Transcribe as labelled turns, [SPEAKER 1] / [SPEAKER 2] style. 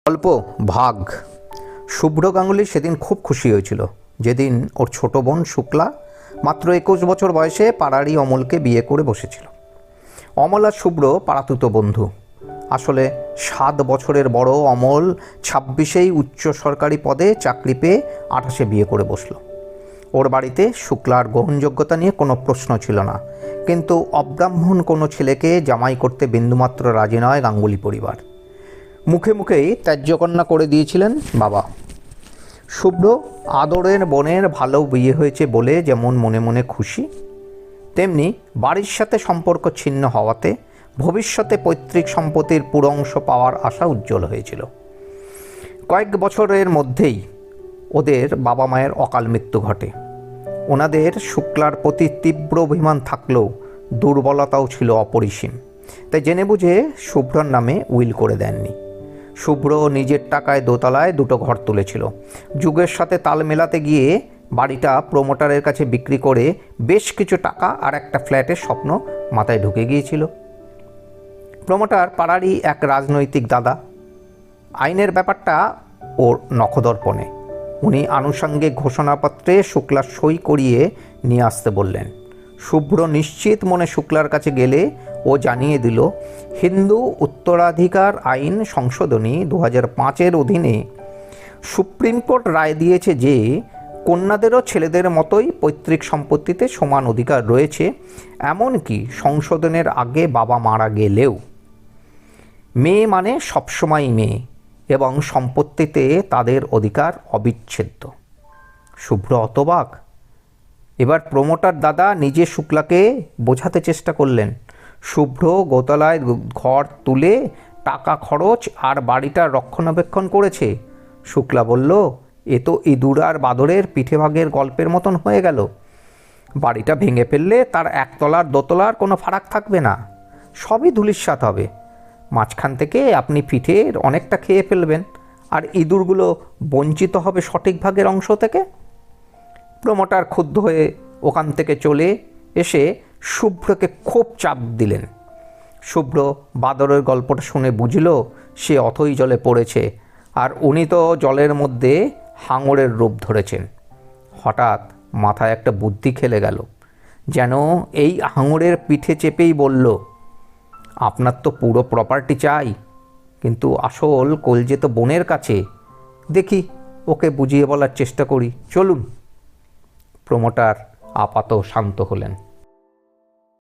[SPEAKER 1] গল্প ভাগ। শুভ্র গাঙ্গুলি সেদিন খুব খুশি হয়েছিল যেদিন ওর ছোট বোন শুক্লা মাত্র 21 বছর বয়সে পাড়ারই অমলকে বিয়ে করে বসেছিল। অমল আর শুভ্র পাড়াতুতো বন্ধু। আসলে 7 বছরের বড় অমল 26-এই উচ্চ সরকারি পদে চাকরি পেয়ে 28-এ বিয়ে করে বসল। ওর বাড়িতে শুক্লার গ্রহণযোগ্যতা নিয়ে কোনো প্রশ্ন ছিল না, কিন্তু অব্রাহ্মণ কোনো ছেলেকে জামাই করতে বিন্দুমাত্র রাজি নয় গাঙ্গুলি পরিবার। মুখে মুখেই ত্যায্যকন্যা করে দিয়েছিলেন বাবা। শুভ্র আদরের বোনের ভালো বিয়ে হয়েছে বলে যেমন মনে মনে খুশি, তেমনি বাড়ির সাথে সম্পর্ক ছিন্ন হওয়াতে ভবিষ্যতে পৈতৃক সম্পত্তির পুরো অংশ পাওয়ার আশা উজ্জ্বল হয়েছিল। কয়েক বছরের মধ্যেই ওদের বাবা মায়ের অকাল মৃত্যু ঘটে। ওনাদের শুক্লার প্রতি তীব্র অভিমান থাকলেও দুর্বলতাও ছিল অপরিসীম, তাই জেনে বুঝে শুভ্রর নামে উইল করে দেননি। শুভ্র নিজের টাকায় দোতলায় 2টো ঘর তুলেছিল। যুগের সাথে তাল মেলাতে গিয়ে বাড়িটা প্রমোটারের কাছে বিক্রি করে বেশ কিছু টাকা আর একটা ফ্ল্যাটের স্বপ্ন মাথায় ঢুকে গিয়েছিল। প্রমোটার পাড়ারই এক রাজনৈতিক দাদা। আইনের ব্যাপারটা ওর নখদর্পণে। উনি আনুষঙ্গিক ঘোষণাপত্রে শুক্লার সই করিয়ে নিয়ে আসতে বললেন। শুভ্র নিশ্চিত মনে শুক্লার কাছে গেলে ও জানিয়ে দিল, হিন্দু উত্তরাধিকার আইন সংশোধনী 2005-এর অধীনে সুপ্রিম কোর্ট রায় দিয়েছে যে কন্যাদেরও ছেলেদের মতোই পৈতৃক সম্পত্তিতে সমান অধিকার রয়েছে, এমনকি সংশোধনের আগে বাবা মারা গেলেও। মেয়ে মানে সবসময় মেয়ে এবং সম্পত্তিতে তাদের অধিকার অবিচ্ছেদ্য। শুভ্র হতবাক। এবার প্রমোটার দাদা নিজে শুক্লাকে বোঝাতে চেষ্টা করলেন। শুভ্র গোতলায় ঘর তুলে টাকা খরচ আর বাড়িটার রক্ষণাবেক্ষণ করেছে। শুক্লা বলল, এ তো ইঁদুর আর বাদরের পিঠে ভাগের গল্পের মতন হয়ে গেল। বাড়িটা ভেঙে ফেললে তার একতলার দোতলার কোনো ফারাক থাকবে না, সবই ধূলিসাৎ হবে। মাঝখান থেকে আপনি পিঠের অনেকটা খেয়ে ফেলবেন আর ইঁদুরগুলো বঞ্চিত হবে সঠিক ভাগের অংশ থেকে। প্রমোটার ক্ষুব্ধ হয়ে ওখান থেকে চলে এসে শুভ্রকে খুব চাপ দিলেন। শুভ্র বাদরের গল্পটা শুনে বুঝল সে অথই জলে পড়েছে, আর উনি তো জলের মধ্যে হাঙরের রূপ ধরেছেন। হঠাৎ মাথায় একটা বুদ্ধি খেলে গেল, যেন এই হাঙরের পিঠে চেপেই বলল, আপনার তো পুরো প্রপার্টি চাই, কিন্তু আসল কলজে তো বোনের কাছে। দেখি ওকে বুঝিয়ে বলার চেষ্টা করি, চলুন। প্রমোটার আপাতত শান্ত হলেন।